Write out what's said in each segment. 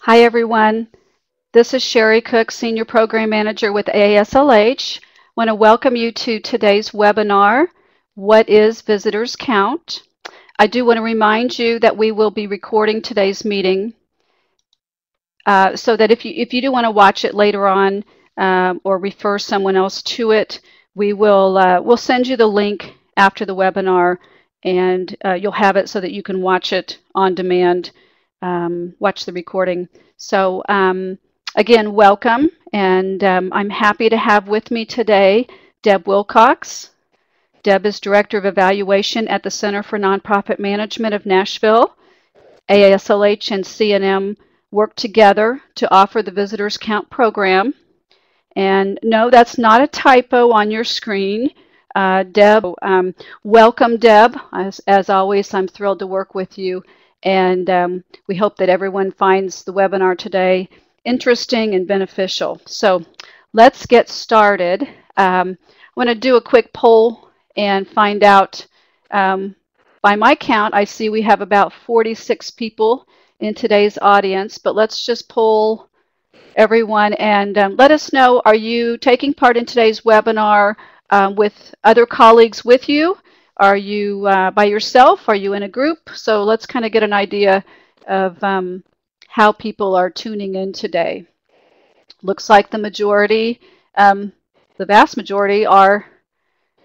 Hi, everyone. This is Sherry Cook, Senior Program Manager with AASLH. I want to welcome you to today's webinar, What is Visitors Count? I do want to remind you that we will be recording today's meeting so that if you do want to watch it later on or refer someone else to it, we'll send you the link after the webinar, and you'll have it so that you can watch it on demand, watch the recording. So again, welcome, and I'm happy to have with me today Deb Wilcox. Deb is Director of Evaluation at the Center for Nonprofit Management of Nashville. AASLH and CNM work together to offer the Visitors Count program. And no, that's not a typo on your screen. Deb, welcome, Deb. As always, I'm thrilled to work with you. And we hope that everyone finds the webinar today interesting and beneficial. So let's get started. I want to do a quick poll and find out. By my count, I see we have about 46 people in today's audience, but let's just poll everyone and let us know, are you taking part in today's webinar with other colleagues with you? Are you by yourself? Are you in a group? So let's kind of get an idea of how people are tuning in today. Looks like the majority, the vast majority, are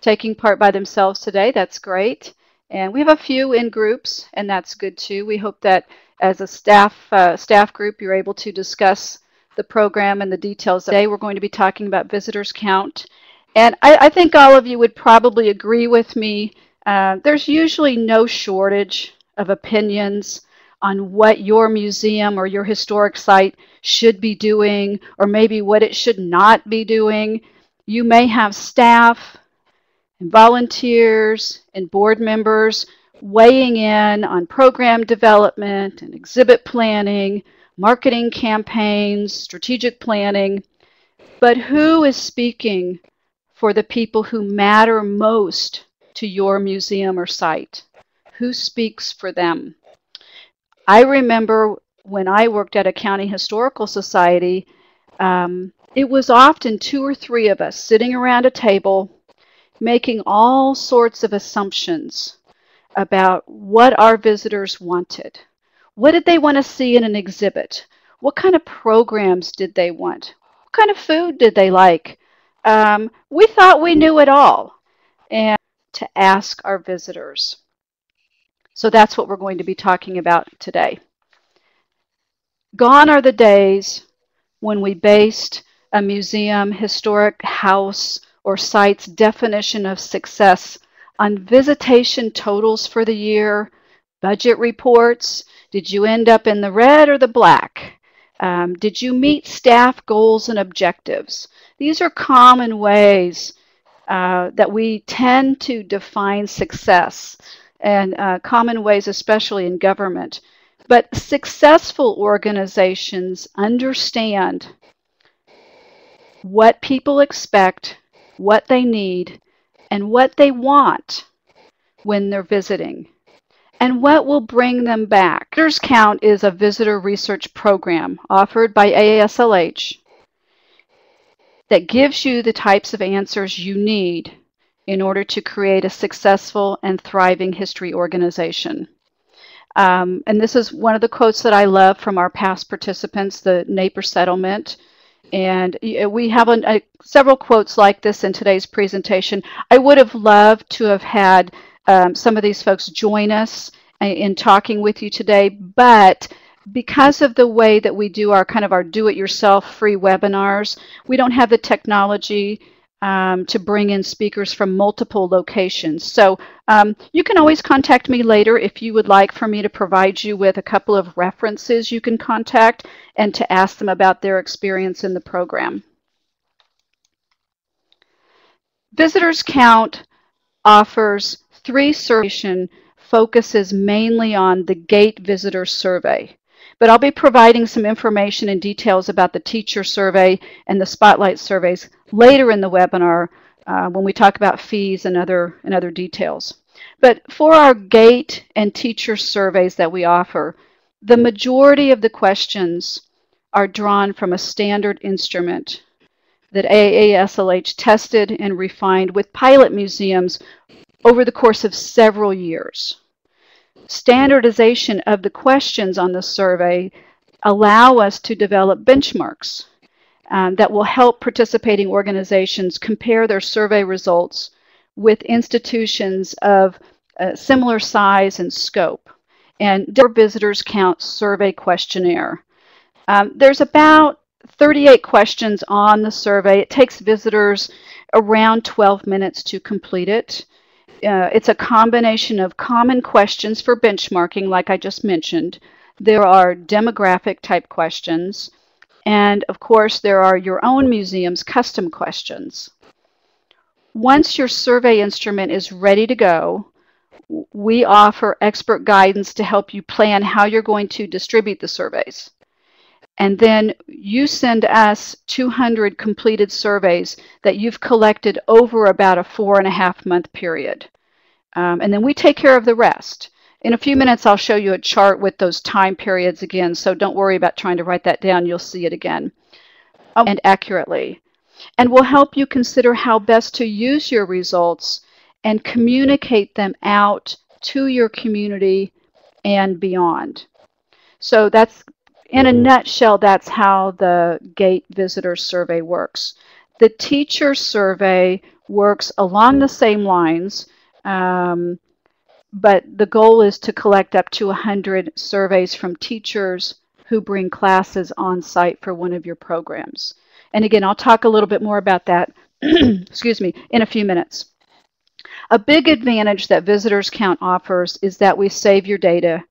taking part by themselves today. That's great. And we have a few in groups, and that's good too. We hope that as a staff group, you're able to discuss the program and the details. Today we're going to be talking about visitors count. And I think all of you would probably agree with me. There's usually no shortage of opinions on what your museum or your historic site should be doing, or maybe what it should not be doing. You may have staff and volunteers and board members weighing in on program development and exhibit planning, marketing campaigns, strategic planning. But who is speaking for the people who matter most to your museum or site? Who speaks for them? I remember when I worked at a county historical society, it was often 2 or 3 of us sitting around a table making all sorts of assumptions about what our visitors wanted. What did they want to see in an exhibit? What kind of programs did they want? What kind of food did they like? We thought we knew it all, and to ask our visitors. So that's what we're going to be talking about today. Gone are the days when we based a museum, historic house, or site's definition of success on visitation totals for the year, budget reports. Did you end up in the red or the black? Did you meet staff goals and objectives? These are common ways that we tend to define success, and common ways especially in government. But successful organizations understand what people expect, what they need, and what they want when they're visiting, and what will bring them back. Visitors Count is a visitor research program offered by AASLH that gives you the types of answers you need in order to create a successful and thriving history organization. And this is one of the quotes that I love from our past participants, the Napier settlement. And we have several quotes like this in today's presentation. I would have loved to have had some of these folks join us in talking with you today, but because of the way that we do our do-it-yourself free webinars, we don't have the technology to bring in speakers from multiple locations. So you can always contact me later if you would like for me to provide you with a couple of references you can contact and to ask them about their experience in the program. Visitors Count offers 3 surveys, focuses mainly on the GATE Visitor Survey. But I'll be providing some information and details about the teacher survey and the spotlight surveys later in the webinar when we talk about fees and other details. But for our GATE and teacher surveys that we offer, the majority of the questions are drawn from a standard instrument that AASLH tested and refined with pilot museums over the course of several years. Standardization of the questions on the survey allow us to develop benchmarks that will help participating organizations compare their survey results with institutions of similar size and scope. And their visitors count survey questionnaire. There's about 38 questions on the survey. It takes visitors around 12 minutes to complete it. It's a combination of common questions for benchmarking, like I just mentioned. There are demographic type questions. And of course, there are your own museum's custom questions. Once your survey instrument is ready to go, we offer expert guidance to help you plan how you're going to distribute the surveys. And then you send us 200 completed surveys that you've collected over about a 4.5-month period. And then we take care of the rest. In a few minutes, I'll show you a chart with those time periods again, so don't worry about trying to write that down. You'll see it again and accurately. And we'll help you consider how best to use your results and communicate them out to your community and beyond. So that's, in a nutshell, that's how the GATE Visitor Survey works. The teacher survey works along the same lines, but the goal is to collect up to 100 surveys from teachers who bring classes on site for one of your programs. And again, I'll talk a little bit more about that excuse me, in a few minutes. A big advantage that Visitors Count offers is that we save your data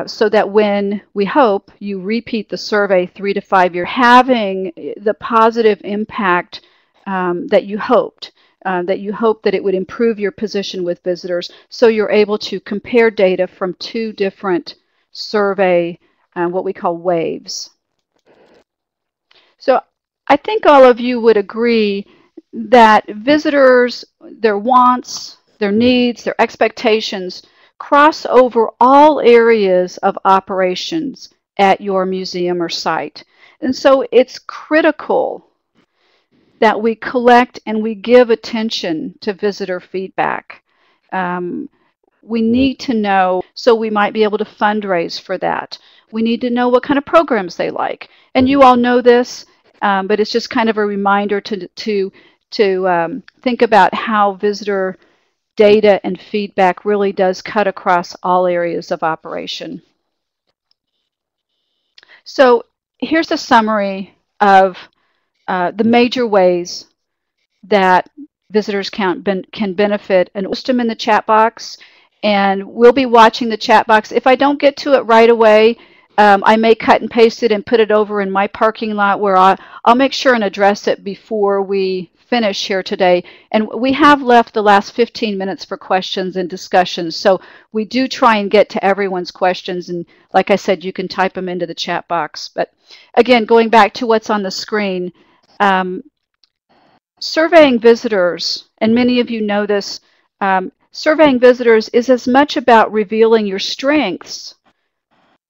so that when we hope you repeat the survey 3 to 5 years, having the positive impact that you hoped. That it would improve your position with visitors, so you're able to compare data from 2 different survey, what we call waves. So I think all of you would agree that visitors, their wants, their needs, their expectations cross over all areas of operations at your museum or site. And so it's critical that we collect and we give attention to visitor feedback. We need to know, so we might be able to fundraise for that. We need to know what kind of programs they like. And you all know this, but it's just kind of a reminder to think about how visitor data and feedback really does cut across all areas of operation. So here's a summary of the major ways that Visitors Count can benefit, and post them in the chat box, and we'll be watching the chat box. If I don't get to it right away, I may cut and paste it and put it over in my parking lot, where I'll make sure and address it before we finish here today. And we have left the last 15 minutes for questions and discussions, so we do try and get to everyone's questions, and like I said, you can type them into the chat box. But again, going back to what's on the screen, surveying visitors, and many of you know this, surveying visitors is as much about revealing your strengths,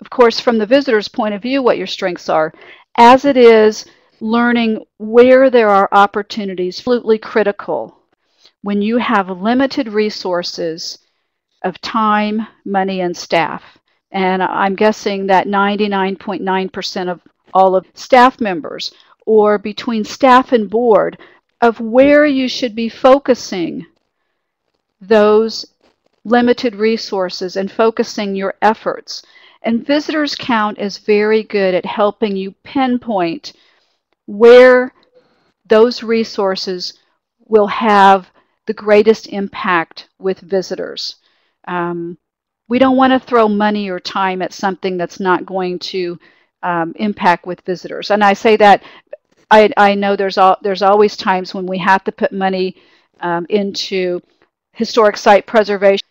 of course, from the visitor's point of view, what your strengths are, as it is learning where there are opportunities. Absolutely critical when you have limited resources of time, money, and staff. And I'm guessing that 99.9% of all of staff members, or between staff and board, of where you should be focusing those limited resources and focusing your efforts. And Visitors Count is very good at helping you pinpoint where those resources will have the greatest impact with visitors. We don't want to throw money or time at something that's not going to impact with visitors. And I say that I know there's always times when we have to put money into historic site preservation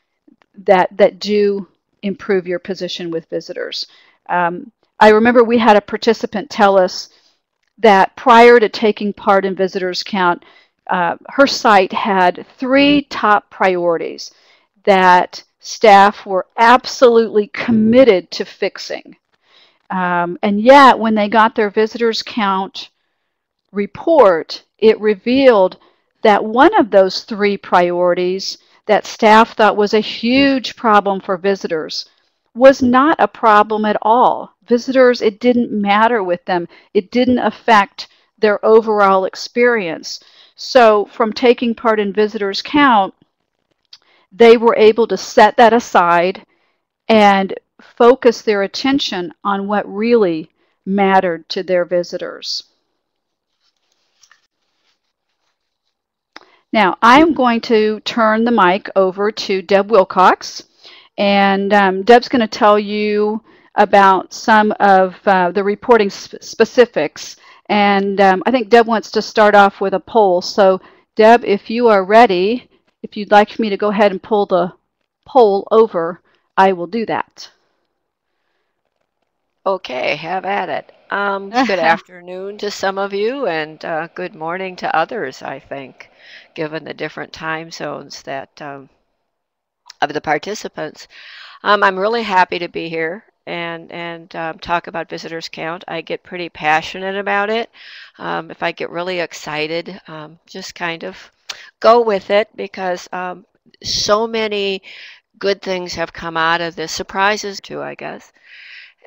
that do improve your position with visitors. I remember we had a participant tell us that prior to taking part in Visitors Count, her site had 3 top priorities that staff were absolutely committed to fixing. And yet, when they got their visitors count report, it revealed that one of those three priorities that staff thought was a huge problem for visitors was not a problem at all. Visitors, it didn't matter with them. It didn't affect their overall experience. So from taking part in visitors count, they were able to set that aside and focus their attention on what really mattered to their visitors. Now, I'm going to turn the mic over to Deb Wilcox, and Deb's going to tell you about some of the reporting specifics. And I think Deb wants to start off with a poll. So, Deb, if you are ready, if you'd like me to go ahead and pull the poll over, I will do that. Okay, have at it. Good afternoon to some of you, and good morning to others, I think, given the different time zones that of the participants. I'm really happy to be here and talk about visitors count. I get pretty passionate about it. If I get really excited, just kind of go with it because so many good things have come out of this, surprises too, I guess.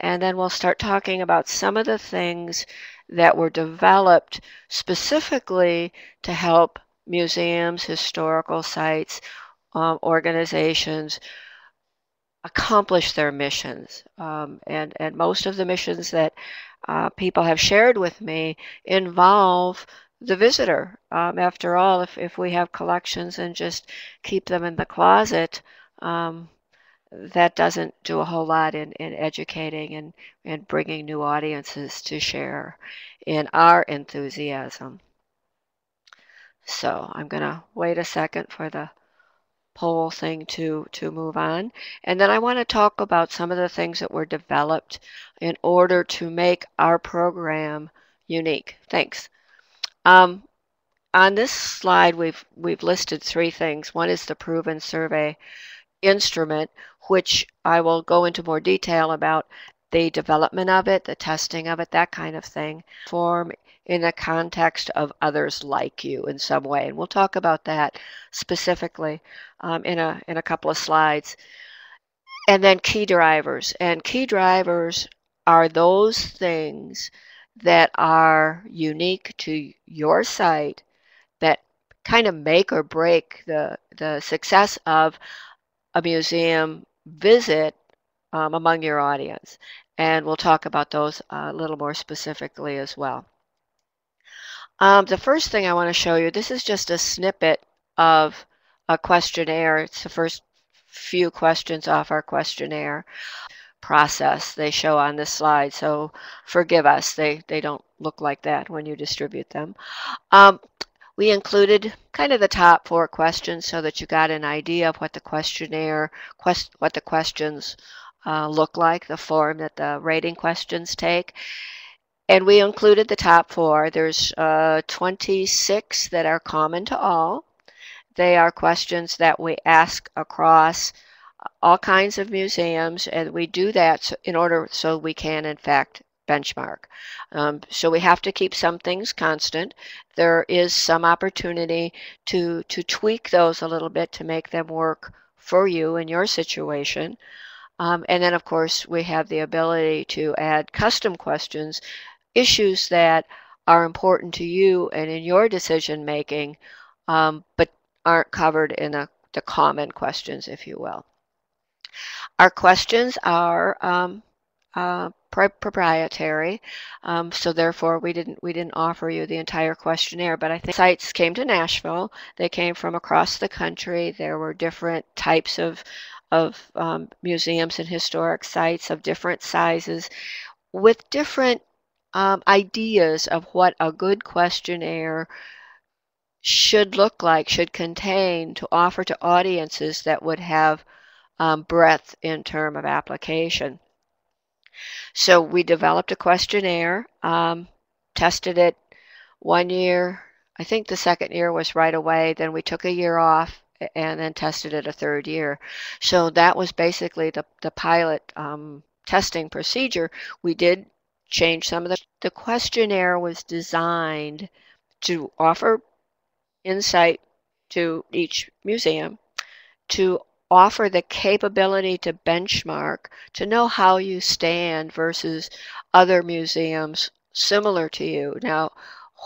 And then we'll start talking about some of the things that were developed specifically to help museums, historical sites, organizations accomplish their missions. And most of the missions that people have shared with me involve the visitor. After all, if we have collections and just keep them in the closet, that doesn't do a whole lot in educating and bringing new audiences to share in our enthusiasm. So I'm going to wait a second for the poll thing to move on. And then I want to talk about some of the things that were developed in order to make our program unique. Thanks. On this slide, we've listed three things. One is the Proven Survey instrument, which I will go into more detail about the development of it, the testing of it, that kind of thing, form in the context of others like you in some way. And we'll talk about that specifically in a couple of slides. And then key drivers. And key drivers are those things that are unique to your site that kind of make or break the success of a museum visit among your audience. And we'll talk about those a little more specifically as well. The first thing I want to show you, this is just a snippet of a questionnaire. It's the first few questions off our questionnaire process they show on this slide. So forgive us, they don't look like that when you distribute them. We included kind of the top 4 questions so that you got an idea of what the questionnaire, what the questions look like, the form that the rating questions take. And we included the top 4. There's 26 that are common to all. They are questions that we ask across all kinds of museums, and we do that in order so we can, in fact, benchmark. So we have to keep some things constant. There is some opportunity to tweak those a little bit to make them work for you in your situation. And then, of course, we have the ability to add custom questions, issues that are important to you and in your decision making, but aren't covered in the common questions, if you will. Our questions are proprietary, so therefore we didn't offer you the entire questionnaire. But I think sites came to Nashville. They came from across the country. There were different types of museums and historic sites of different sizes, with different ideas of what a good questionnaire should look like, should contain, to offer to audiences that would have breadth in term of application. So we developed a questionnaire, tested it 1 year. I think the second year was right away. Then we took a year off and then tested it a third year. So that was basically the pilot testing procedure, we did change some of the questionnaire was designed to offer insight to each museum, to offer the capability to benchmark, to know how you stand versus other museums similar to you. Now,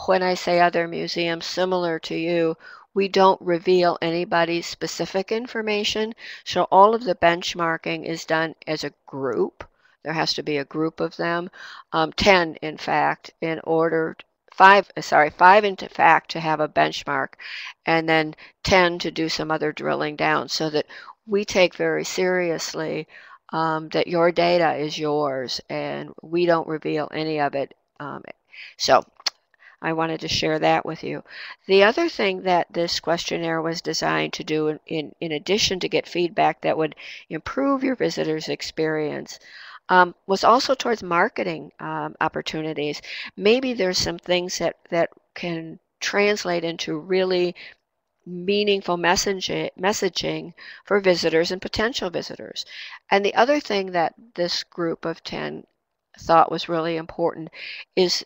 when I say other museums similar to you, we don't reveal anybody's specific information. So all of the benchmarking is done as a group. There has to be a group of them, 10 in fact, in order, five in fact to have a benchmark, and then 10 to do some other drilling down, so that we take very seriously that your data is yours and we don't reveal any of it. So I wanted to share that with you. The other thing that this questionnaire was designed to do, in addition to get feedback that would improve your visitor's experience, was also towards marketing opportunities. Maybe there's some things that can translate into really meaningful messaging for visitors and potential visitors. And the other thing that this group of 10 thought was really important is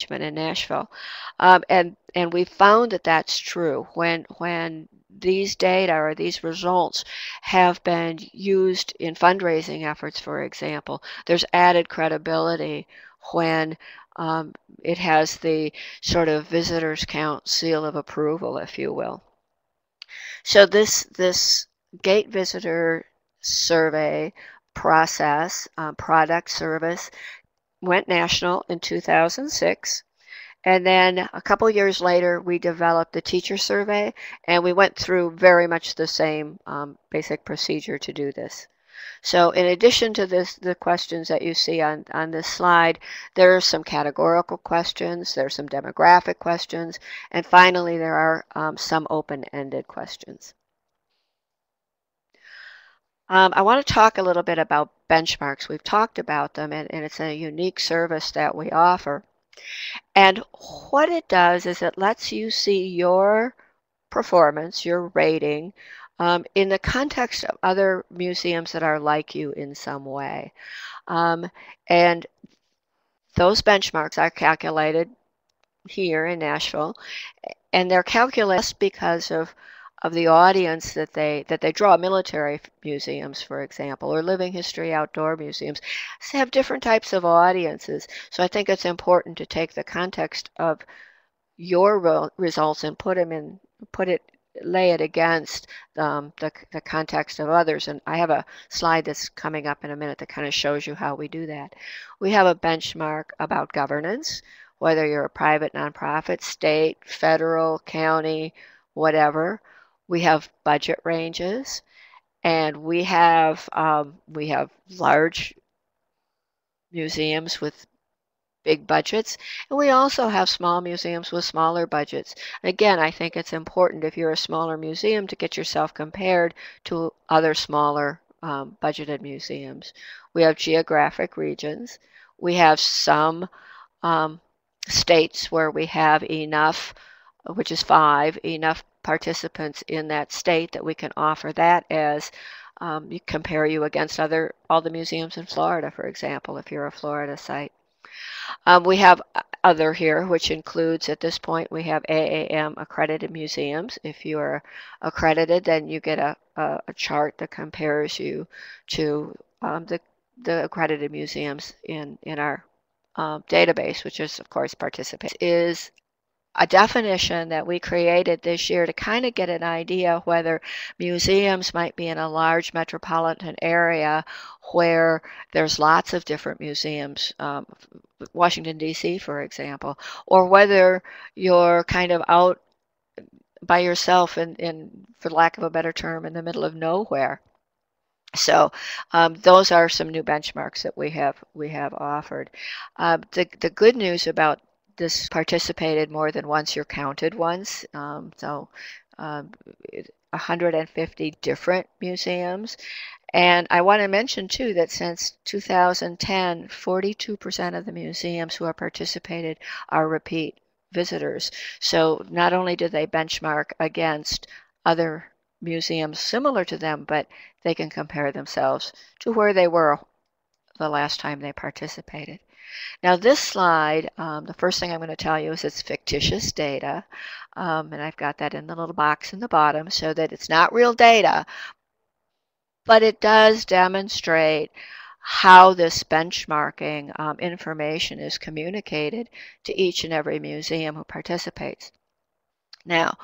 in Nashville, and we found that that's true when these data or these results have been used in fundraising efforts, for example. There's added credibility when it has the sort of visitors count seal of approval, if you will. So this gate visitor survey process, product service, went national in 2006, and then a couple years later we developed the teacher survey, and we went through very much the same basic procedure to do this. So in addition to the questions that you see on this slide, there are some categorical questions, there are some demographic questions, and finally there are some open-ended questions. I want to talk a little bit about benchmarks. We've talked about them, and it's a unique service that we offer. And what it does is it lets you see your performance, your rating, in the context of other museums that are like you in some way. And those benchmarks are calculated here in Nashville, and they're calculated just because of the audience that they draw. Military museums, for example, or living history outdoor museums have different types of audiences. So I think it's important to take the context of your results and lay it against the context of others. And I have a slide that's coming up in a minute that kind of shows you how we do that. We have a benchmark about governance, whether you're a private, nonprofit, state, federal, county, whatever. We have budget ranges, and we have large museums with big budgets, and we also have small museums with smaller budgets. Again, I think it's important, if you're a smaller museum, to get yourself compared to other smaller budgeted museums. We have geographic regions. We have some states where we have enough, which is 5, enough participants in that state that we can offer that as you compare you against all the museums in Florida, for example, if you're a Florida site. We have other here, which includes, at this point, we have AAM accredited museums. If you are accredited, then you get a chart that compares you to the accredited museums in our database, which is, of course, participants. Is a definition that we created this year to kind of get an idea whether museums might be in a large metropolitan area where there's lots of different museums, Washington, D.C., for example, or whether you're kind of out by yourself in, for lack of a better term, in the middle of nowhere. So those are some new benchmarks that we have offered. The good news about this, participated more than once, you're counted once. 150 different museums. And I want to mention too that since 2010, 42% of the museums who have participated are repeat visitors. So not only do they benchmark against other museums similar to them, but they can compare themselves to where they were the last time they participated. Now this slide, the first thing I'm going to tell you is it's fictitious data, and I've got that in the little box in the bottom so that it's not real data, but it does demonstrate how this benchmarking information is communicated to each and every museum who participates. Now,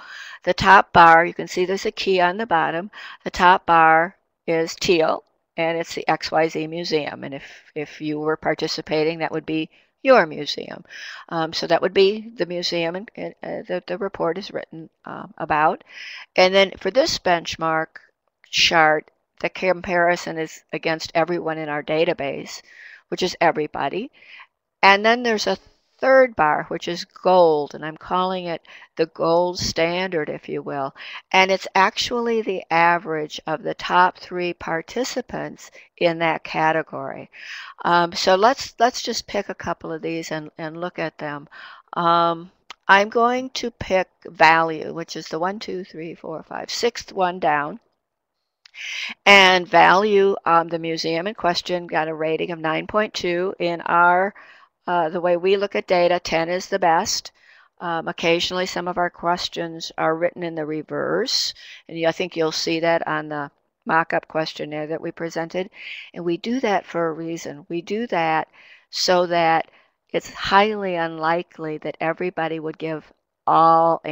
the top bar, you can see there's a key on the bottom. The top bar is teal, and it's the XYZ museum. And if you were participating, that would be your museum. So that would be the museum that the report is written about. And then for this benchmark chart, the comparison is against everyone in our database, which is everybody. And then there's a third bar, which is gold, and I'm calling it the gold standard, if you will. And it's actually the average of the top 3 participants in that category. So let's just pick a couple of these and look at them. I'm going to pick value, which is the 1, 2, 3, 4, 5, 6th one down. And value, the museum in question got a rating of 9.2. In our, the way we look at data, 10 is the best. Occasionally some of our questions are written in the reverse, and I think you'll see that on the mock-up questionnaire that we presented. And we do that for a reason. We do that so that it's highly unlikely that everybody would give all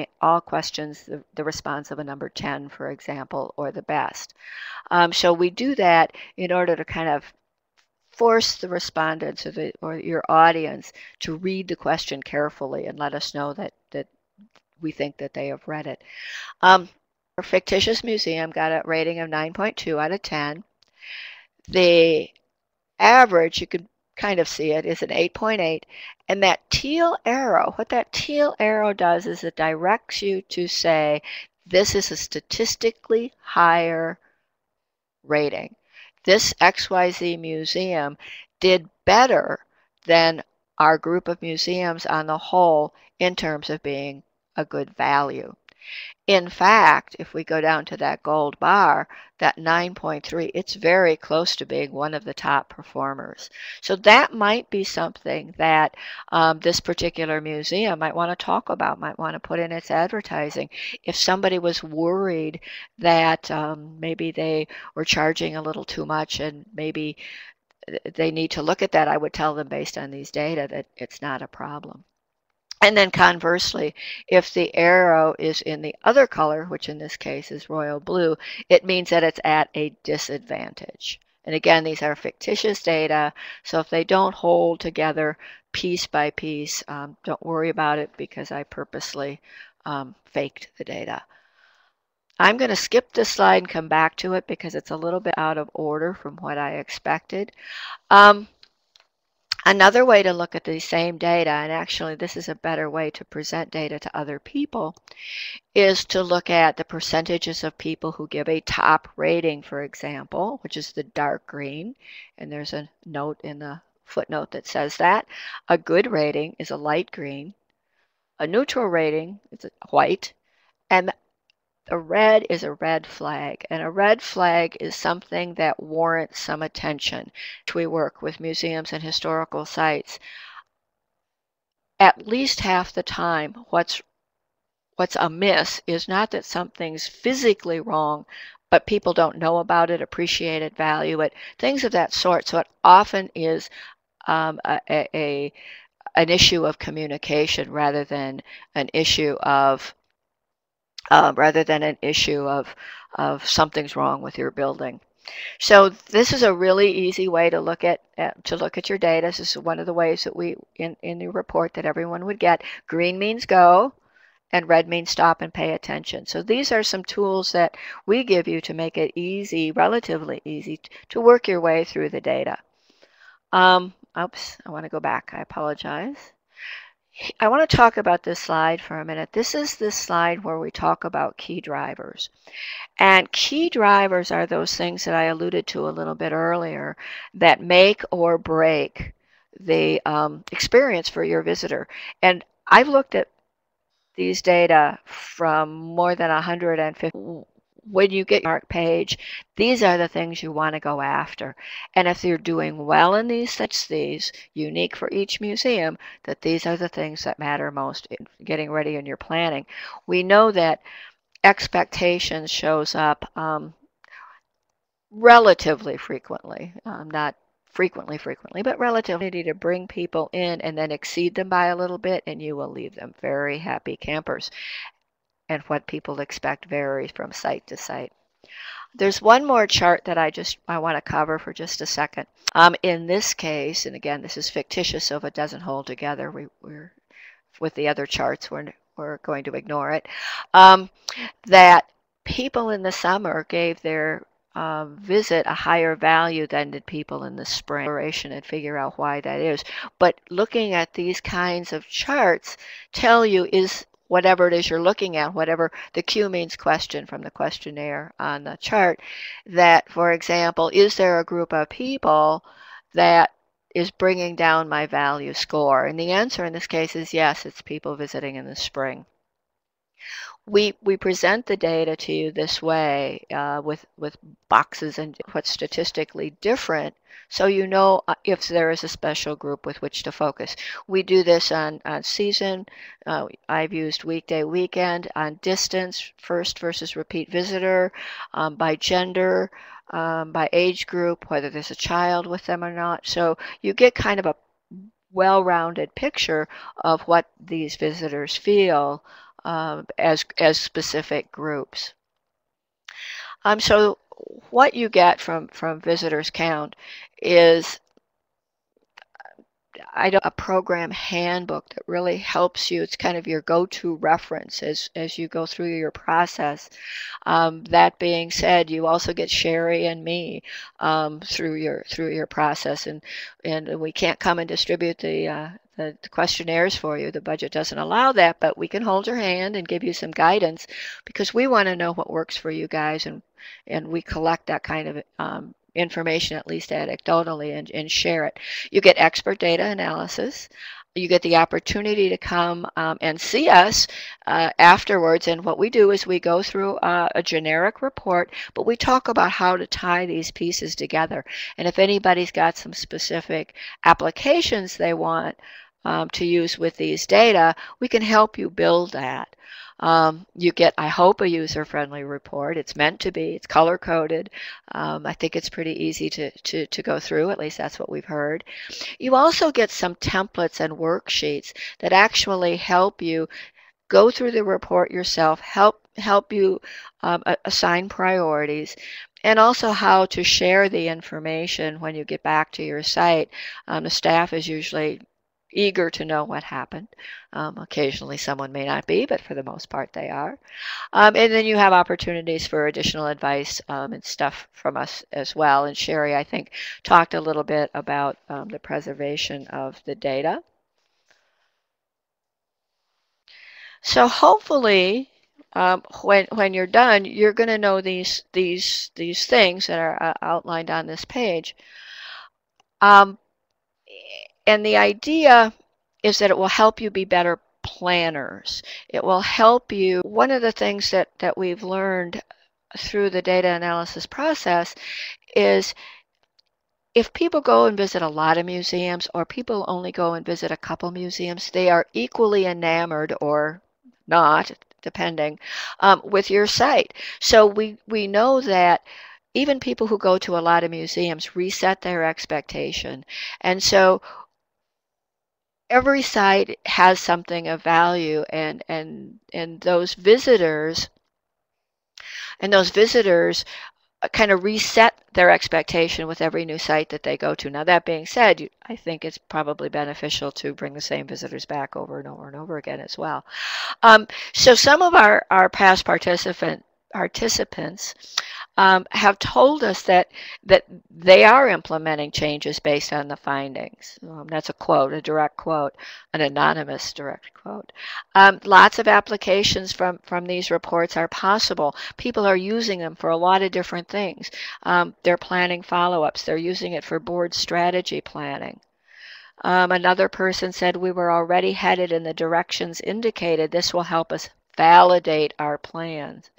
questions the response of a number 10, for example, or the best. So we do that in order to kind of force the respondents or your audience to read the question carefully and let us know that we think that they have read it. Our fictitious museum got a rating of 9.2 out of 10. The average, you can kind of see it, is an 8.8. And that teal arrow, what that teal arrow does is it directs you to say, this is a statistically higher rating. This XYZ museum did better than our group of museums on the whole in terms of being a good value. In fact, if we go down to that gold bar, that 9.3, it's very close to being one of the top performers. So that might be something that this particular museum might want to talk about, might want to put in its advertising. If somebody was worried that maybe they were charging a little too much and maybe they need to look at that, I would tell them based on these data that it's not a problem. And then conversely, if the arrow is in the other color, which in this case is royal blue, it means that it's at a disadvantage. And again, these are fictitious data, so if they don't hold together piece by piece, don't worry about it because I purposely faked the data. I'm going to skip this slide and come back to it because it's a little bit out of order from what I expected. Another way to look at the same data, and actually this is a better way to present data to other people, is to look at the percentages of people who give a top rating, for example, which is the dark green, and there's a note in the footnote that says that. A good rating is a light green. A neutral rating is white, and a red is a red flag, and a red flag is something that warrants some attention. We work with museums and historical sites. At least half the time, what's amiss is not that something's physically wrong, but people don't know about it, appreciate it, value it, things of that sort. So it often is an issue of communication rather than an issue of something's wrong with your building. So this is a really easy way to look at your data. This is one of the ways that we in the report that everyone would get. Green means go, and red means stop and pay attention. So these are some tools that we give you to make it easy, relatively easy, to work your way through the data. Oops, I want to go back. I apologize. I want to talk about this slide for a minute. This is the slide where we talk about key drivers. And key drivers are those things that I alluded to a little bit earlier that make or break the experience for your visitor. And I've looked at these data from more than 150. when you get your mark page, these are the things you want to go after. And if you're doing well in these unique for each museum, that these are the things that matter most in getting ready in your planning. We know that expectations shows up relatively frequently, not frequently, but relatively, to bring people in and then exceed them by a little bit, and you will leave them very happy campers. And what people expect varies from site to site. There's one more chart that I want to cover for just a second. In this case, and again, this is fictitious, so if it doesn't hold together, we're with the other charts, we're going to ignore it. That people in the summer gave their visit a higher value than did people in the spring, and figure out why that is. But looking at these kinds of charts tell you is whatever it is you're looking at, whatever the Q means question from the questionnaire on the chart, that, for example, is there a group of people that is bringing down my value score? And the answer in this case is yes, it's people visiting in the spring. We present the data to you this way with boxes and what's statistically different, so you know if there is a special group with which to focus. We do this on season. I've used weekday, weekend, on distance, first versus repeat visitor, by gender, by age group, whether there's a child with them or not. So you get kind of a well-rounded picture of what these visitors feel as specific groups. So what you get from visitors count is a program handbook that really helps you. It's kind of your go-to reference as you go through your process. That being said, you also get Sherry and me through your process, and we can't come and distribute the questionnaires for you. The budget doesn't allow that, but we can hold your hand and give you some guidance, because we want to know what works for you guys, and we collect that kind of information, at least anecdotally, and share it. You get expert data analysis. You get the opportunity to come and see us afterwards, and what we do is we go through a generic report, but we talk about how to tie these pieces together. And if anybody's got some specific applications they want to use with these data, we can help you build that. You get, I hope, a user-friendly report. It's meant to be. It's color-coded. I think it's pretty easy to go through. At least that's what we've heard. You also get some templates and worksheets that actually help you go through the report yourself, help you assign priorities, and also how to share the information when you get back to your site. The staff is usually eager to know what happened. Occasionally someone may not be, but for the most part they are. And then you have opportunities for additional advice and stuff from us as well. And Sherry, I think, talked a little bit about the preservation of the data. So hopefully, when you're done, you're going to know these things that are outlined on this page. And the idea is that it will help you be better planners. It will help you. One of the things that we've learned through the data analysis process is if people go and visit a lot of museums, or people only go and visit a couple museums, they are equally enamored, or not, depending, with your site. So we know that even people who go to a lot of museums reset their expectation. And so every site has something of value, and those visitors kind of reset their expectation with every new site that they go to. Now, that being said, I think it's probably beneficial to bring the same visitors back over and over and over again as well. So some of our past participants have told us that they are implementing changes based on the findings. That's a quote, a direct quote, an anonymous direct quote. Lots of applications from these reports are possible. People are using them for a lot of different things. They're planning follow-ups. They're using it for board strategy planning. Another person said, we were already headed in the directions indicated. This will help us validate our plans.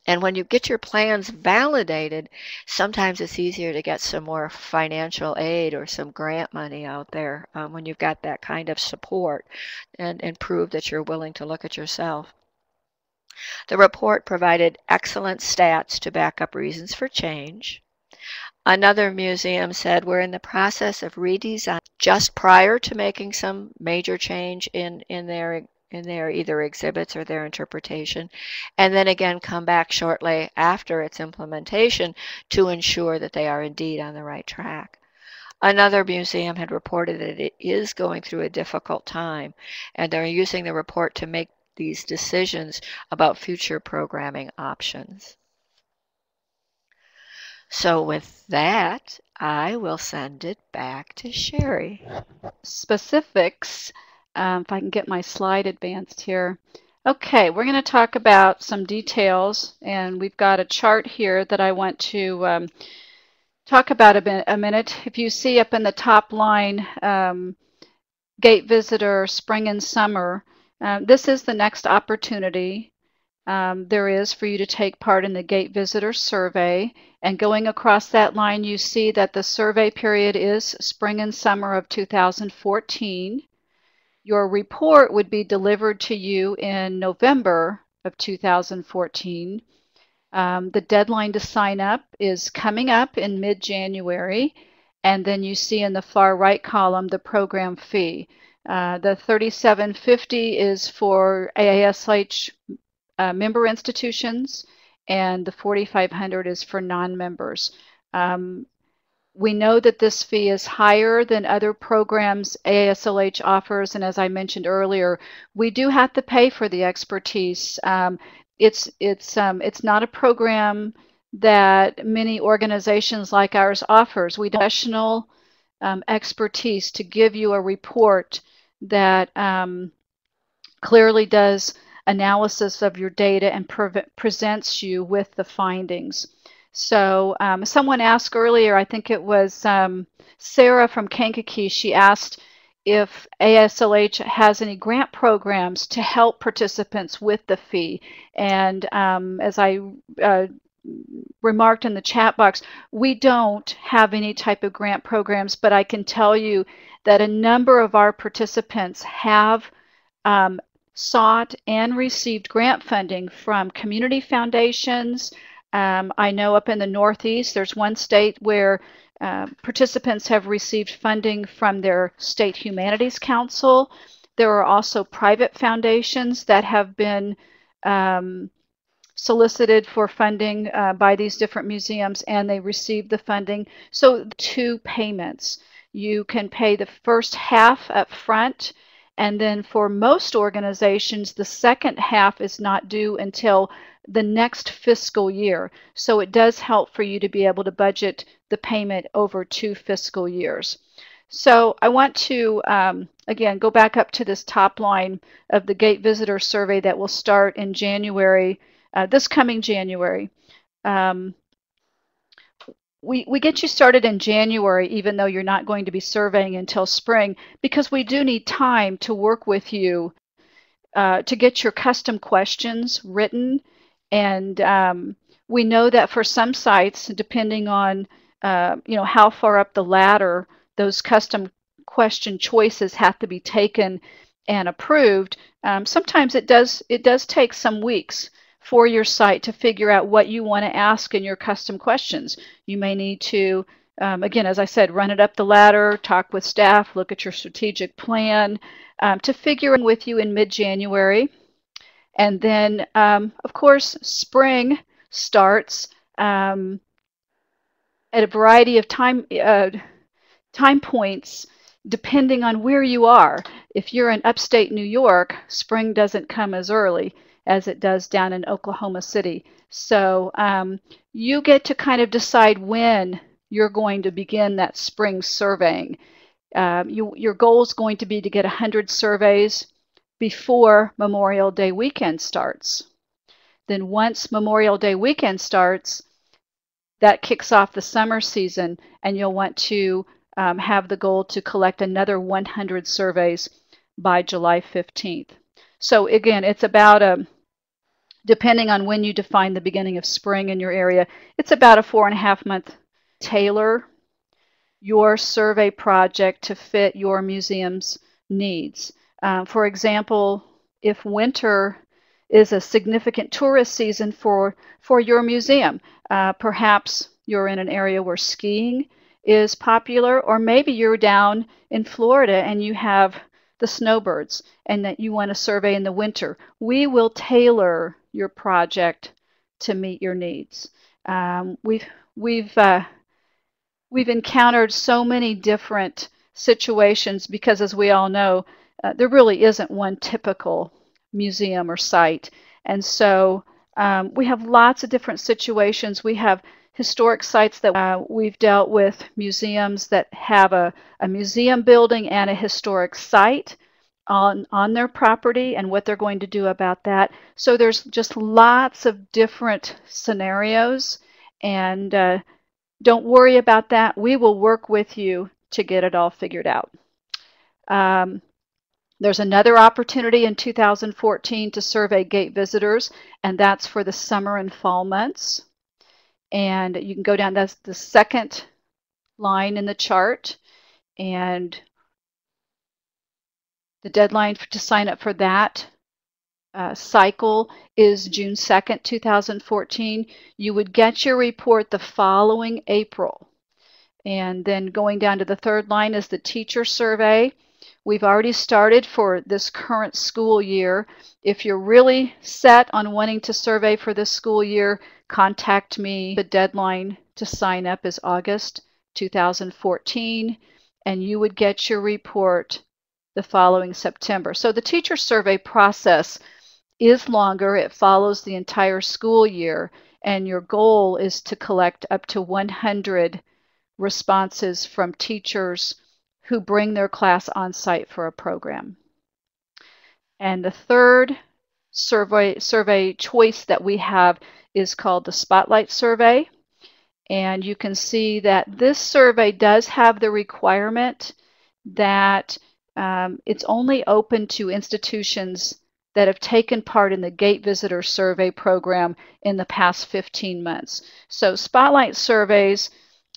And when you get your plans validated, sometimes it's easier to get some more financial aid or some grant money out there when you've got that kind of support and prove that you're willing to look at yourself. The report provided excellent stats to back up reasons for change. Another museum said we're in the process of redesign just prior to making some major change in their either exhibits or their interpretation, and then again come back shortly after its implementation to ensure that they are indeed on the right track. Another museum had reported that it is going through a difficult time, and they're using the report to make these decisions about future programming options. So with that, I will send it back to Sherry. Specifics, if I can get my slide advanced here. Okay, we're going to talk about some details, and we've got a chart here that I want to talk about a minute. If you see up in the top line, gate visitor, spring and summer, this is the next opportunity there is for you to take part in the gate visitor survey. And going across that line, you see that the survey period is spring and summer of 2014. Your report would be delivered to you in November of 2014. The deadline to sign up is coming up in mid-January. And then you see in the far right column the program fee. The $37.50 is for AASH member institutions, and the $4,500 is for non-members. We know that this fee is higher than other programs AASLH offers, and as I mentioned earlier, we do have to pay for the expertise. It's not a program that many organizations like ours offers. We do professional expertise to give you a report that clearly does analysis of your data and presents you with the findings. So someone asked earlier, I think it was Sarah from Kankakee, she asked if AASLH has any grant programs to help participants with the fee. And as I remarked in the chat box, we don't have any type of grant programs, but I can tell you that a number of our participants have sought and received grant funding from community foundations. I know up in the Northeast, there's one state where participants have received funding from their state humanities council. There are also private foundations that have been solicited for funding by these different museums, and they received the funding. So 2 payments. You can pay the first half up front, and then for most organizations, the second half is not due until the next fiscal year. So it does help for you to be able to budget the payment over 2 fiscal years. So I want to, again, go back up to this top line of the Gate Visitor Survey that will start in January, this coming January. We get you started in January, even though you're not going to be surveying until spring, because we do need time to work with you to get your custom questions written. And we know that for some sites, depending on how far up the ladder those custom question choices have to be taken and approved, sometimes it does take some weeks for your site to figure out what you want to ask in your custom questions. You may need to, again, as I said, run it up the ladder, talk with staff, look at your strategic plan to figure in with you in mid-January. And then, of course, spring starts at a variety of time points depending on where you are. If you're in upstate New York, spring doesn't come as early as it does down in Oklahoma City. So you get to kind of decide when you're going to begin that spring surveying. Your goal is going to be to get 100 surveys before Memorial Day weekend starts. Then once Memorial Day weekend starts, that kicks off the summer season, and you'll want to have the goal to collect another 100 surveys by July 15th. So again, it's about a depending on when you define the beginning of spring in your area, it's about a 4.5-month. Tailor your survey project to fit your museum's needs. For example, if winter is a significant tourist season for your museum, perhaps you're in an area where skiing is popular, or maybe you're down in Florida and you have the snowbirds and that you want to survey in the winter. We will tailor your project to meet your needs. We've encountered so many different situations because, as we all know, there really isn't one typical museum or site. And so we have lots of different situations. We have historic sites that we've dealt with, museums that have a museum building and a historic site on their property and what they're going to do about that. So there's just lots of different scenarios, and don't worry about that. We will work with you to get it all figured out. There's another opportunity in 2014 to survey gate visitors, and that's for the summer and fall months. And you can go down, that's the second line in the chart, and the deadline to sign up for that cycle is June 2nd, 2014. You would get your report the following April. And then going down to the third line is the teacher survey. We've already started for this current school year. If you're really set on wanting to survey for this school year, contact me. The deadline to sign up is August 2014, and you would get your report the following September. So the teacher survey process is longer. It follows the entire school year, and your goal is to collect up to 100 responses from teachers who bring their class on site for a program. And the third survey choice that we have is called the Spotlight Survey. And you can see that this survey does have the requirement that it's only open to institutions that have taken part in the Gate Visitor Survey program in the past 15 months. So Spotlight surveys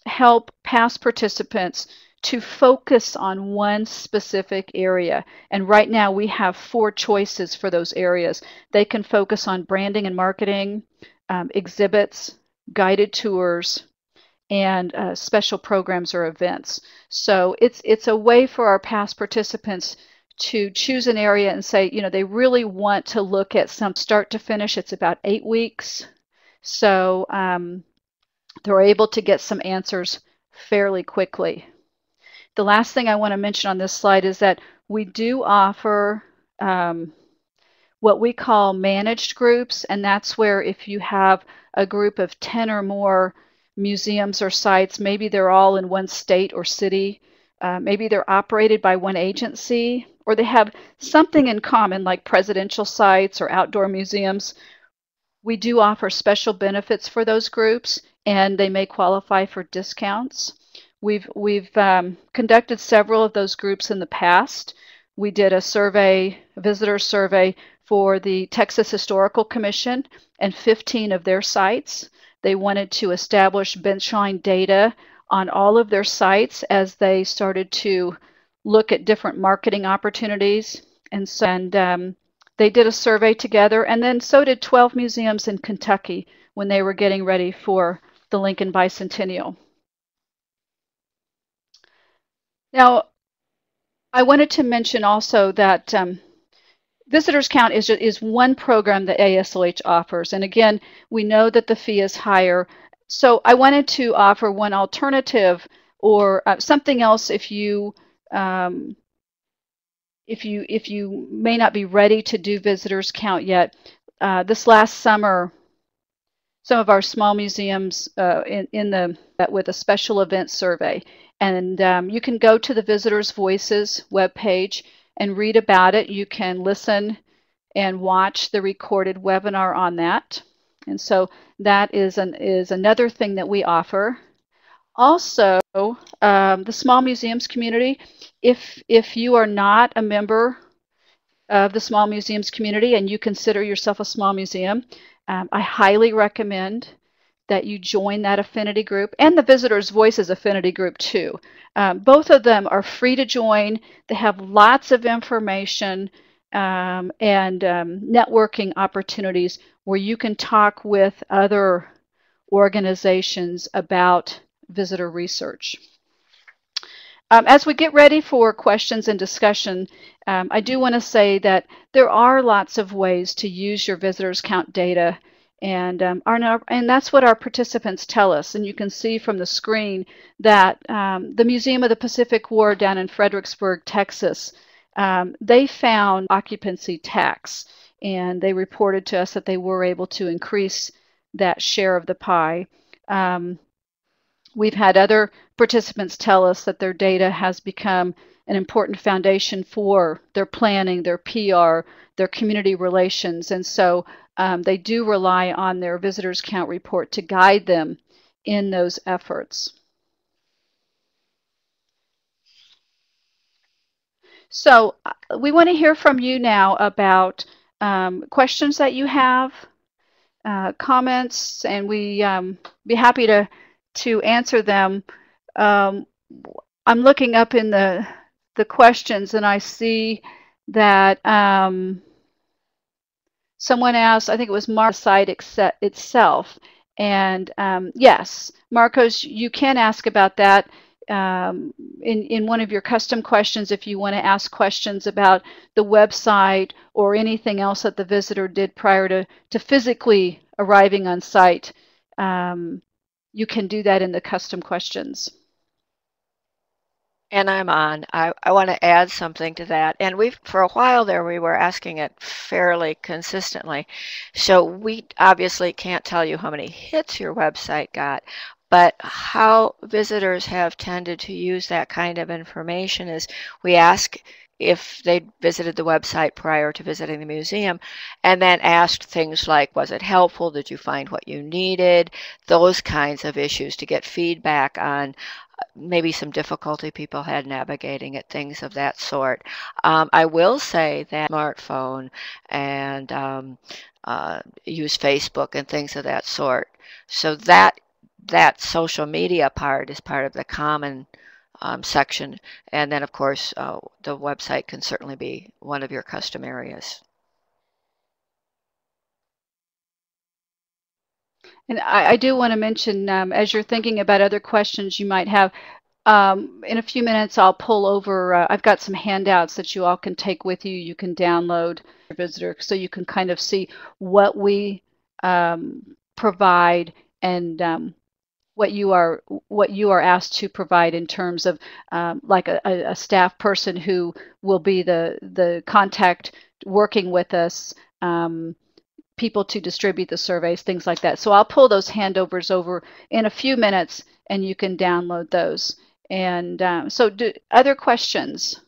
help past participants to focus on one specific area. And right now we have 4 choices for those areas. They can focus on branding and marketing, exhibits, guided tours, and special programs or events. So it's a way for our past participants to choose an area and say, you know, they really want to look at some start to finish. It's about 8 weeks. So they're able to get some answers fairly quickly. The last thing I want to mention on this slide is that we do offer what we call managed groups, and that's where if you have a group of 10 or more museums or sites, maybe they're all in one state or city, maybe they're operated by one agency, or they have something in common like presidential sites or outdoor museums. We do offer special benefits for those groups, and they may qualify for discounts. We've conducted several of those groups in the past. We did a survey, a visitor survey for the Texas Historical Commission and 15 of their sites. They wanted to establish benchline data on all of their sites as they started to look at different marketing opportunities. And they did a survey together, and then so did 12 museums in Kentucky when they were getting ready for the Lincoln Bicentennial. Now, I wanted to mention also that Visitors Count is one program that AASLH offers. And again, we know that the fee is higher. So I wanted to offer one alternative or something else if you may not be ready to do Visitors Count yet. This last summer, some of our small museums with a special event survey. And you can go to the Visitors Voices webpage and read about it. You can listen and watch the recorded webinar on that. And so that is another thing that we offer. Also, the small museums community, if you are not a member of the small museums community and you consider yourself a small museum, I highly recommend that you join that affinity group and the Visitors Voices affinity group too. Both of them are free to join. They have lots of information and networking opportunities where you can talk with other organizations about visitor research. As we get ready for questions and discussion, I do want to say that there are lots of ways to use your visitors count data, and that's what our participants tell us. And you can see from the screen that the Museum of the Pacific War down in Fredericksburg, Texas, they found occupancy tax, and they reported to us that they were able to increase that share of the pie. We've had other participants tell us that their data has become an important foundation for their planning, their PR, their community relations. And so they do rely on their visitors count report to guide them in those efforts. So we want to hear from you now about questions that you have, comments, and we be happy to answer them. I'm looking up in the questions and I see that someone asked, I think it was Mark, the site itself. And yes, Marcos, you can ask about that in one of your custom questions if you want to ask questions about the website or anything else that the visitor did prior to physically arriving on site. You can do that in the custom questions. And I'm on. I want to add something to that. And for a while there, we were asking it fairly consistently. So we obviously can't tell you how many hits your website got, but how visitors have tended to use that kind of information is we ask if they visited the website prior to visiting the museum, and then asked things like, was it helpful? Did you find what you needed? Those kinds of issues to get feedback on maybe some difficulty people had navigating it, things of that sort. I will say that smartphone and use Facebook and things of that sort. So that social media part is part of the common section. And then, of course, the website can certainly be one of your custom areas. And I do want to mention, as you're thinking about other questions you might have, in a few minutes I'll pull over, I've got some handouts that you all can take with you. You can download your visitor so you can kind of see what we provide and what you are asked to provide in terms of like a staff person who will be the contact working with us, people to distribute the surveys, things like that. So I'll pull those handovers over in a few minutes and you can download those. And so other questions?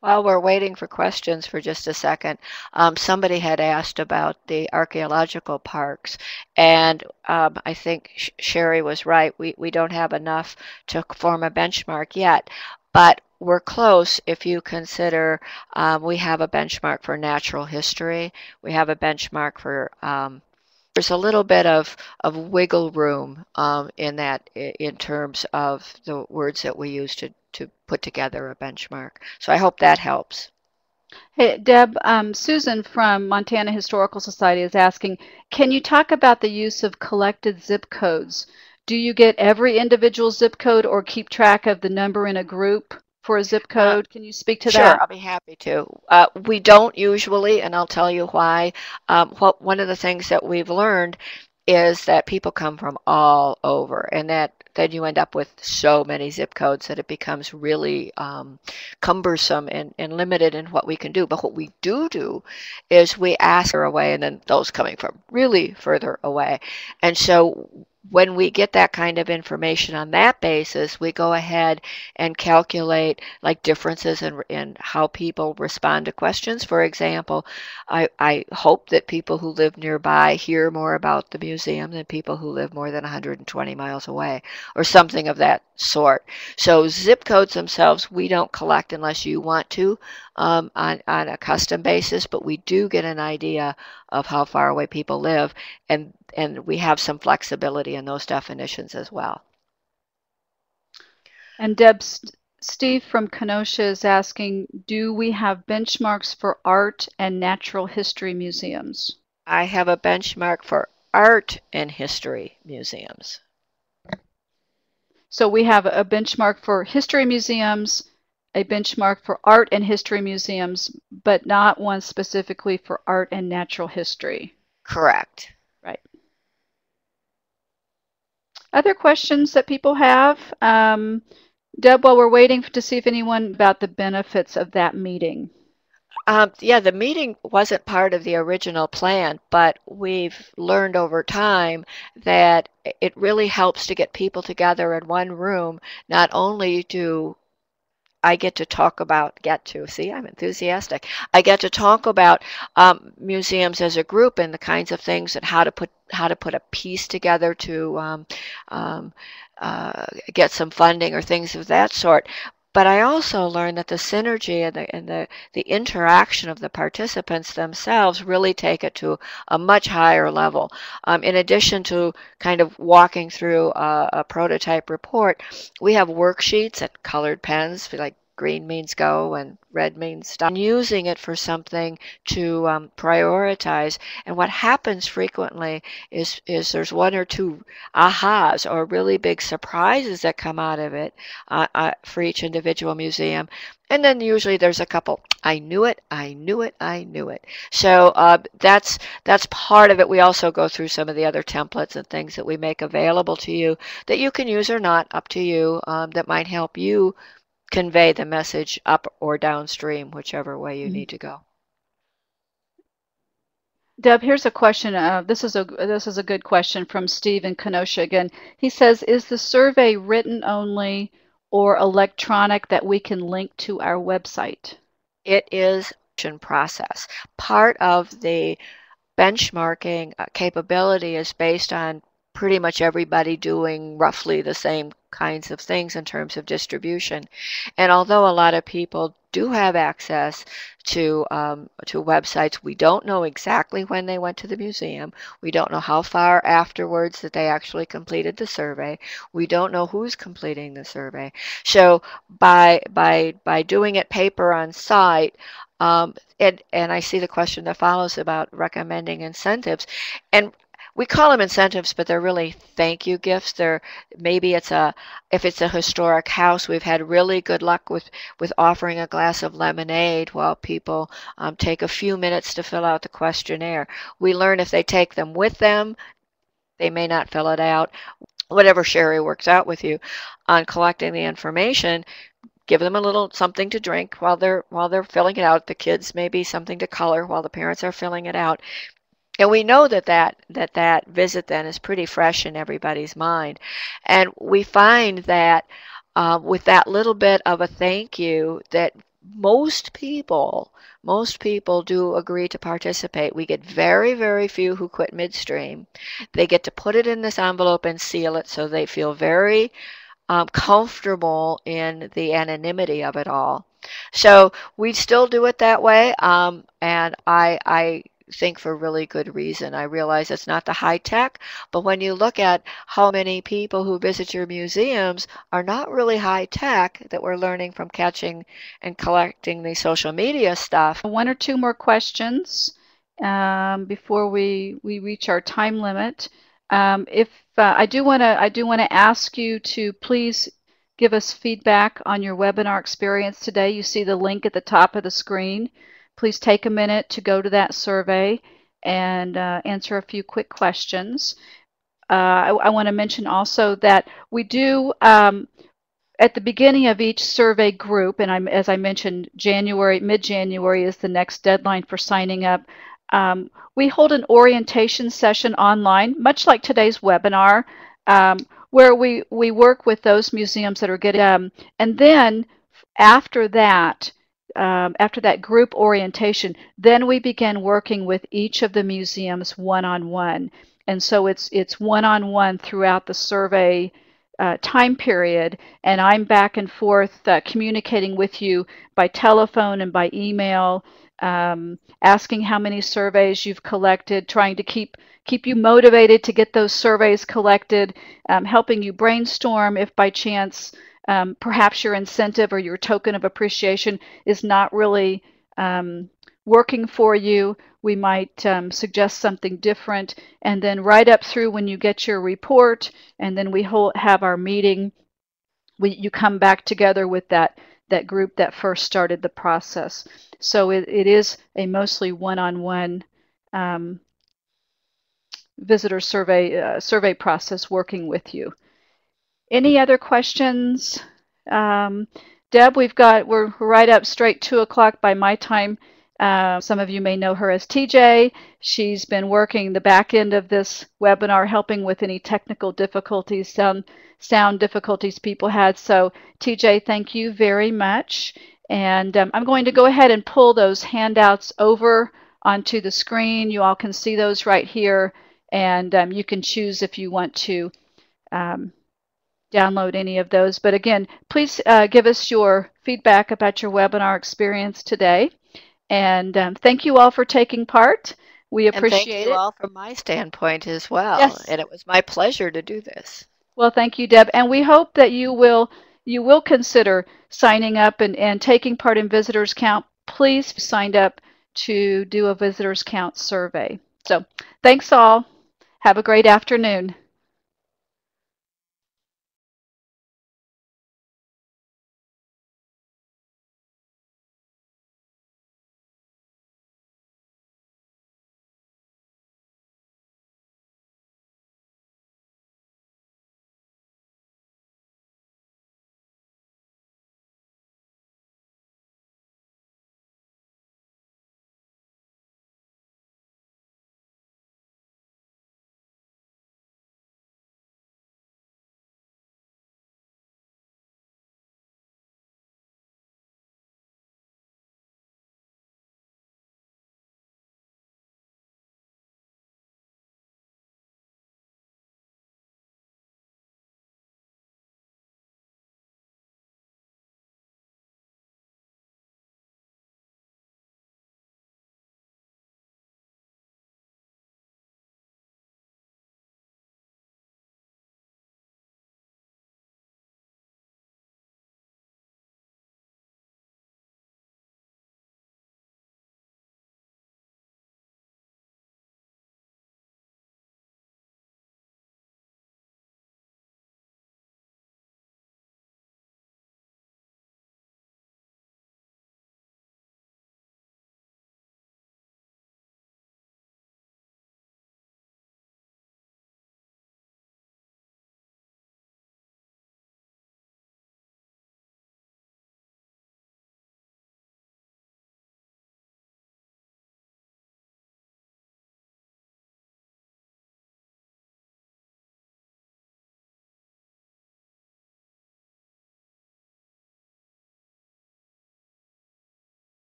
While we're waiting for questions for just a second, somebody had asked about the archaeological parks, and I think Sherry was right. We don't have enough to form a benchmark yet, but we're close if you consider we have a benchmark for natural history. We have a benchmark for there's a little bit of wiggle room in that in terms of the words that we use to put together a benchmark. So I hope that helps. Hey, Deb, Susan from Montana Historical Society is asking, can you talk about the use of collected zip codes? Do you get every individual zip code or keep track of the number in a group for a zip code? Can you speak to that? Sure, I'll be happy to. We don't usually, and I'll tell you why. One of the things that we've learned is that people come from all over, and that then you end up with so many zip codes that it becomes really cumbersome and limited in what we can do. But what we do is we ask her away, and then those coming from really further away. And so when we get that kind of information on that basis, we go ahead and calculate like differences in how people respond to questions. For example, I hope that people who live nearby hear more about the museum than people who live more than 120 miles away, or something of that sort. So zip codes themselves, we don't collect unless you want to, on a custom basis, but we do get an idea of how far away people live, and we have some flexibility in those definitions as well. And Deb, Steve from Kenosha is asking, do we have benchmarks for art and natural history museums? I have a benchmark for art and history museums. So we have a benchmark for history museums, a benchmark for art and history museums, but not one specifically for art and natural history. Correct. Right. Other questions that people have? Deb, while we're waiting to see if anyone about the benefits of that meeting. Yeah, the meeting wasn't part of the original plan, but we've learned over time that it really helps to get people together in one room. Not only do I get to talk about, see, I'm enthusiastic. I get to talk about museums as a group and the kinds of things and how to put a piece together to get some funding or things of that sort. But I also learned that the synergy and the interaction of the participants themselves really take it to a much higher level. In addition to kind of walking through a prototype report, we have worksheets and colored pens, like green means go and red means stop, and using it for something to prioritize. And what happens frequently is there's one or two ahas or really big surprises that come out of it for each individual museum. And then usually there's a couple, I knew it, I knew it, I knew it. So that's part of it. We also go through some of the other templates and things that we make available to you that you can use or not, up to you, that might help you convey the message up or downstream, whichever way you need to go. Deb, here's a question. This is a good question from Steve in Kenosha again. He says, is the survey written only or electronic that we can link to our website? It is a process. Part of the benchmarking capability is based on pretty much everybody doing roughly the same kinds of things in terms of distribution. And although a lot of people do have access to websites, we don't know exactly when they went to the museum. We don't know how far afterwards that they actually completed the survey. We don't know who's completing the survey. So by doing it paper on site, and I see the question that follows about recommending incentives, and we call them incentives, but they're really thank you gifts. Maybe if it's a historic house, we've had really good luck with offering a glass of lemonade while people take a few minutes to fill out the questionnaire. We learn if they take them with them, they may not fill it out. Whatever Sherry works out with you on collecting the information, give them a little something to drink while they're filling it out. The kids maybe something to color while the parents are filling it out. And we know that visit then is pretty fresh in everybody's mind. And we find that with that little bit of a thank you, that most people do agree to participate. We get very, very few who quit midstream. They get to put it in this envelope and seal it, so they feel very comfortable in the anonymity of it all. So we still do it that way, and I think for really good reason. I realize it's not the high tech, but when you look at how many people who visit your museums are not really high tech, that we're learning from catching and collecting the social media stuff. One or two more questions before we reach our time limit. I do want to ask you to please give us feedback on your webinar experience today. You see the link at the top of the screen. Please take a minute to go to that survey and answer a few quick questions. I want to mention also that we do, at the beginning of each survey group, and as I mentioned, mid-January is the next deadline for signing up, we hold an orientation session online, much like today's webinar. where we work with those museums that are getting, and then after that, after that group orientation, then we begin working with each of the museums one-on-one. And so it's one-on-one throughout the survey time period, and I'm back and forth communicating with you by telephone and by email, asking how many surveys you've collected, trying to keep you motivated to get those surveys collected, helping you brainstorm if by chance perhaps your incentive or your token of appreciation is not really working for you. We might suggest something different, and then right up through when you get your report, and then we have our meeting. You come back together with that group that first started the process. So it is a mostly one-on-one visitor survey process working with you. Any other questions? Deb, we're right up straight 2 o'clock by my time. Some of you may know her as TJ. She's been working the back end of this webinar, helping with any technical difficulties, sound difficulties people had. So TJ, thank you very much. And I'm going to go ahead and pull those handouts over onto the screen. You all can see those right here, and you can choose if you want to download any of those. But again, please give us your feedback about your webinar experience today. And thank you all for taking part. We appreciate it. And thank you all from my standpoint as well. Yes. And it was my pleasure to do this. Well, thank you, Deb. And we hope that you will consider signing up and taking part in Visitors Count. Please sign up to do a Visitors Count survey. So thanks all. Have a great afternoon.